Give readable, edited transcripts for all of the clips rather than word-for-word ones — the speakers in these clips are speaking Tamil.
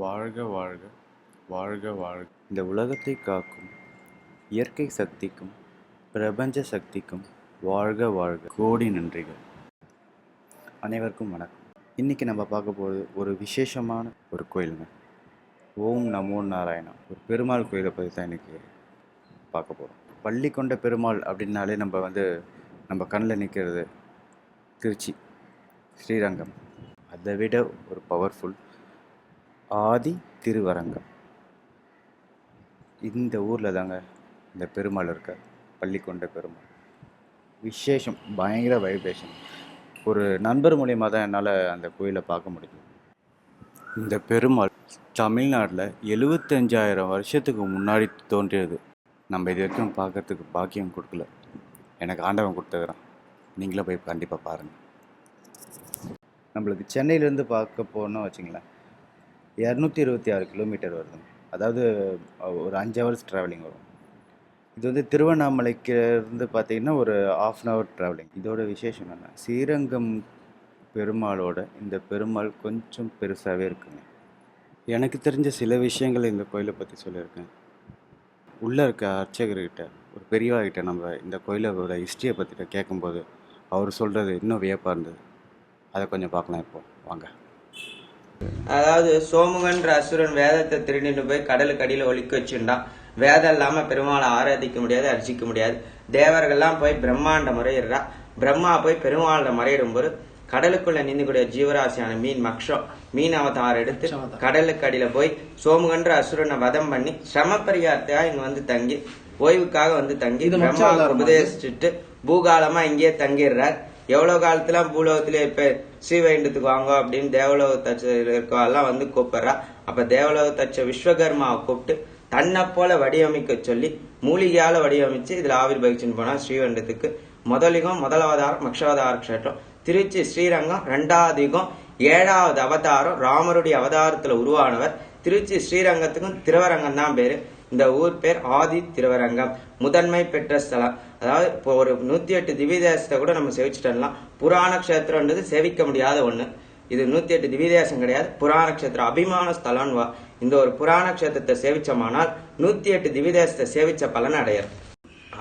வாழ்க வாழ்க வாழ்க வாழ்க. இந்த உலகத்தை காக்கும் இயற்கை சக்திக்கும் பிரபஞ்ச சக்திக்கும் வாழ்க வாழ்க. கோடி நன்றிகள். அனைவருக்கும் வணக்கம். இன்றைக்கி நம்ம பார்க்க போகிறது ஒரு விசேஷமான ஒரு கோயிலுங்க. ஓம் நமோ நாராயணா. ஒரு பெருமாள் கோயிலை பற்றி தான் இன்றைக்கி பார்க்க போகிறோம். பள்ளி கொண்ட பெருமாள் அப்படின்னாலே நம்ம கண்ணில் நிற்கிறது திருச்சி ஸ்ரீரங்கம். அதை விட ஒரு பவர்ஃபுல் ஆதி திருவரங்கம். இந்த ஊரில் தாங்க இந்த பெருமாள் இருக்கார். பள்ளி கொண்ட பெருமாள் விசேஷம், பயங்கர வைப்ரேஷன். ஒரு நண்பர் மூலியமாக தான் என்னால் அந்த கோயிலை பார்க்க முடியும். இந்த பெருமாள் தமிழ்நாட்டில் 75,000 வருஷத்துக்கு முன்னாடி தோன்றியது. நம்ம இது வரைக்கும் பார்க்கறதுக்கு பாக்கியம் கொடுக்கல. எனக்கு ஆண்டவன் கொடுத்துக்கிறான். நீங்களும் போய் கண்டிப்பாக பாருங்கள். நம்மளுக்கு சென்னையிலேருந்து பார்க்க போனோம் வச்சுங்களேன், 226 கிலோமீட்டர் வருதுங்க. அதாவது ஒரு 5 ஹவர்ஸ் ட்ராவலிங் வரும். இது வந்து திருவண்ணாமலைக்கு இருந்து பார்த்திங்கன்னா ஒரு 1/2 hour ட்ராவலிங். இதோட விசேஷம் என்ன, ஸ்ரீரங்கம் பெருமாளோட இந்த பெருமாள் கொஞ்சம் பெருசாகவே இருக்குங்க. எனக்கு தெரிஞ்ச சில விஷயங்கள் இந்த கோயிலை பற்றி சொல்லியிருக்கேன். உள்ளே இருக்க அர்ச்சகர்கிட்ட, ஒரு பெரியவாகிட்ட நம்ம இந்த கோயிலோட ஹிஸ்ட்ரியை பற்றி கேட்கும்போது அவர் சொல்கிறது இன்னும் வியப்பாக இருந்தது. அதை கொஞ்சம் பார்க்கலாம். இப்போ வாங்க. அதாவது சோமுகன்ற அசுரன் வேதத்தை திருடிட்டு போய் கடலுக்கு அடியில ஒழிக்க வச்சுட்டான். வேதம் இல்லாம பெருமாளை ஆராதிக்க முடியாது, அர்ச்சிக்க முடியாது. தேவர்கள்லாம் போய் பிரம்மாண்ட முறையிடுறா. பிரம்மா போய் பெருமாளை முறையிடும் போது கடலுக்குள்ள நின்றுக்கூடிய ஜீவராசியான மீன் அவதாரம் எடுத்து கடலுக்கு அடியில போய் சோமுகன்ற அசுரனை வதம் பண்ணி சிரமப்பரிகாரத்தையா இங்க வந்து தங்கி ஓய்வுக்காக வந்து தங்கி பிரம்மாவுக்கு உபதேசிச்சுட்டு பூகாலமா இங்கேயே தங்கிடுறார். எவ்வளவு காலத்துல பூலோகத்திலே இப்ப ஸ்ரீவைண்டத்துக்கு வாங்க அப்படின்னு தேவலோக தச்ச இருக்கவெல்லாம் வந்து கூப்பிடுறா. அப்ப தேவலோக தச்ச விஸ்வகர்மாவை கூப்பிட்டு தன்னை போல வடிவமைக்க சொல்லி மூலிகையால வடிவமைச்சு இதுல ஆவிர்வகிச்சுன்னு போனா ஸ்ரீவைண்டத்துக்கு. முதல் அவதாரம் மக்ஷாவதார கஷேத்திரம். திருச்சி ஸ்ரீரங்கம் 2வது யுகம் 7வது அவதாரம் ராமருடைய அவதாரத்துல உருவானவர். திருச்சி ஸ்ரீரங்கத்துக்கும் திருவரங்கம் தான் பேரு. இந்த ஊர் பேர் ஆதி திருவரங்கம், முதன்மை பெற்ற ஸ்தலம். அதாவது இப்போ ஒரு 108 திவ்ய தேசத்தை கூட நம்ம சேவிச்சுட்டோம்லாம். புராண கஷேத்திரம்ன்றது சேவிக்க முடியாத ஒண்ணு. இது 108 திவ்ய தேசம் கிடையாது, புராண கஷேத்திரம், அபிமான ஸ்தலம்வா. இந்த ஒரு புராண கஷேத்திரத்தை சேவிச்சோமானால் 108 திவ்ய தேசத்தை சேவிச்ச பலன் அடையர்.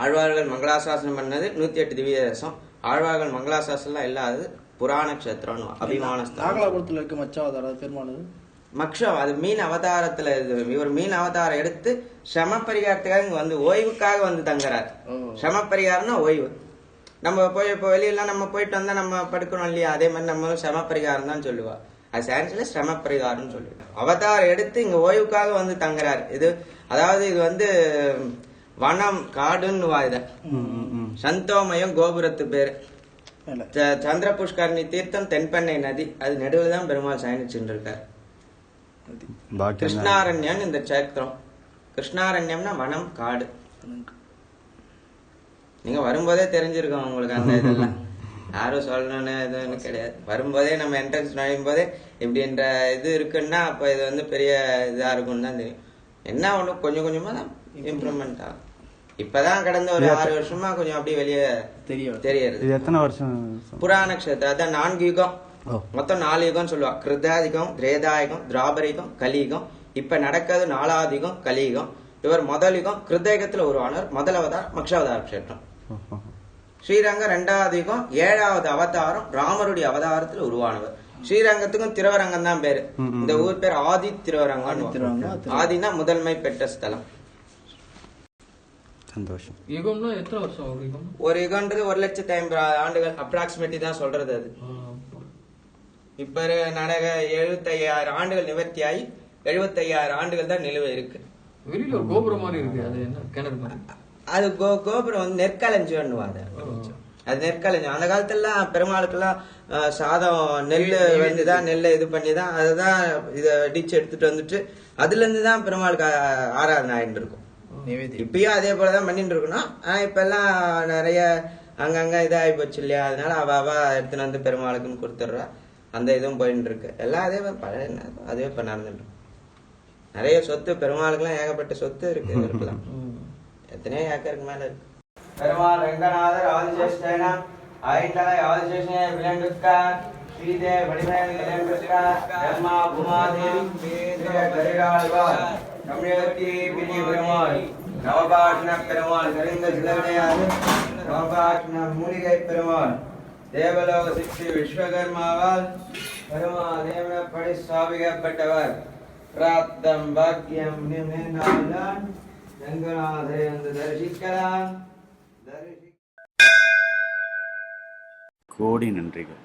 ஆழ்வார்கள் மங்களாசாசனம் பண்ணது 108 திவ்ய தேசம். ஆழ்வார்கள் மங்களாசாசனம் இல்லாதது புராண கஷேத்திரம், அபிமான நாகலாபுரத்தில் இருக்க மச்சாவதாரம் பெருமாள் மக்ஷம். அது மீன் அவதாரத்துல இவர் மீன் அவதாரம் எடுத்து சிரம பரிகாரத்துக்காக இங்க வந்து ஓய்வுக்காக வந்து தங்குறாரு. சிரம பரிகாரம்னா ஓய்வு. நம்ம போய் இப்போ வெளியெல்லாம் நம்ம போயிட்டு வந்தா நம்ம படுக்கணும் இல்லையா, அதே மாதிரி நம்மளும் சிரம பரிகாரம் தான் சொல்லுவா. அது சான்ஸ்ல சிரம பரிகாரம்னு சொல்லுவா. அவதாரம் எடுத்து இங்க ஓய்வுக்காக வந்து தங்குறாரு. இது அதாவது இது வந்து வனம் காடுன்னு வாயுத சந்தோமயம் கோபுரத்து பேரு. சந்திர புஷ்கரணி தீர்த்தம் தென்பெண்ணை நதி, அது நடுவில் தான் பெருமாள் சயனிச்சுட்டு இருக்காரு. கிருஷ்ணாரண்யம் இந்த சேத்திரம். கிருஷ்ணாரண்யம்னா வனம் காடு. நீங்க வரும்போதே தெரிஞ்சிருக்கோம் உங்களுக்கு அந்த இதெல்லாம். யாரும் சொல்லணும்னு எதுவும் கிடையாது. வரும்போதே நம்ம என்ட்ரன்ஸ் நுழையும் போதே இப்படின்ற இது இருக்குன்னா அப்ப இது வந்து பெரிய இதா இருக்கும்னு தான் தெரியும். என்ன ஒண்ணு கொஞ்சம் கொஞ்சமா தான் இம்ப்ரூவ்மெண்ட் ஆகும். இப்பதான் கடந்த ஒரு 6 வருஷமா கொஞ்சம் அப்படியே வெளியே தெரியுது. எத்தனை வருஷம் புராண கஷேத்திரம்? அதான் 4 யுகம், மொத்தம் 4 யுகம் சொல்லுவா. கிருதாதிகம், திரேதாயுகம், திராபரிகம், கலியுகம். இப்ப நடக்கிறது 4வது யுகம் கலியுகம். இவர் முதல் யுகம் கிருதயுகத்துல உருவானவர். முதல் அவதாரம் மக்ஷாவதார கஷேத்திரம். ஸ்ரீரங்கம் 2வது யுகம் 7வது அவதாரம் ராமருடைய அவதாரத்துல உருவானவர். ஸ்ரீரங்கத்துக்கும் திருவரங்கம் தான் பேரு. இந்த ஊர் பேர் ஆதி திருவரங்கம். ஆதினா முதன்மை பெற்ற ஸ்தலம். சந்தோஷம். யுகம்னா எத்தனை வருஷம்? ஒரு யுகம்ன்றது 1,50,000 ஆண்டுகள் அப்ராக்சிமேட்லி தான் சொல்றது. அது இப்ப நடக 75,000 ஆண்டுகள் நிவர்த்தியாகி 75,000 ஆண்டுகள் தான் நிலுவை இருக்கு. வெளியில ஒரு கோபுரம் மாதிரி இருக்கு. அது என்ன கிணறு மாதிரி? அது கோபுரம் வந்து நெற்களஞ்சியம்னுவாங்க. அது நெற்களஞ்சியம். அந்த காலத்துல பெருமாளுக்கெல்லாம் சாதம் நெல் வந்துதான், நெல்லை இது பண்ணிதான் அதுதான் இதை அடிச்சு எடுத்துட்டு வந்துட்டு அதுல இருந்துதான் பெருமாளுக்கு ஆராதனை ஆயிட்டு இருக்கும். இப்பயும் அதே போலதான் பண்ணிட்டு இருக்கணும். ஆனா இப்ப எல்லாம் நிறைய அங்கங்க இதாகி போச்சு இல்லையா, அதனால அவ எடுத்துட்டு வந்து பெருமாளுக்குன்னு கொடுத்துடுறா. அந்த இதுவும் போயிட்டு இருக்கு. எல்லாம் அதே அதுவே இப்ப நடந்துட்டு. நிறைய சொத்து பெருமாளுக்குலாம் ஏகப்பட்ட சொத்து இருக்கு. இருக்கலாம், எத்தனையோ ஏக்கருக்கு மேல இருக்கு. பெருமாள் ரங்கநாதர் ஆதிசேஷனா ஆயிட்டலை ஆதிசேஷனே விளங்குக்க ஸ்ரீதேவி வடிவேல் பிரம்மா பூமாதேவி கரிகாழ்வார் தமிழகத்தி பிரிய பெருமாள் நவபாட்ன பெருமாள் கரிந்த சிலவனையாது நவபாட்ன மூலிகை பெருமாள் தேவலோக சித்தி விஸ்வகர்மாவால் பெருமாள் தேவனப்படி ஸ்தாபிக்கப்பட்டவர் பிராப்தம் பாக்கியம் நினைந்தால்தான் ரங்கநாதரை வந்து தரிசிக்கலாம். கோடி நன்றிகள்.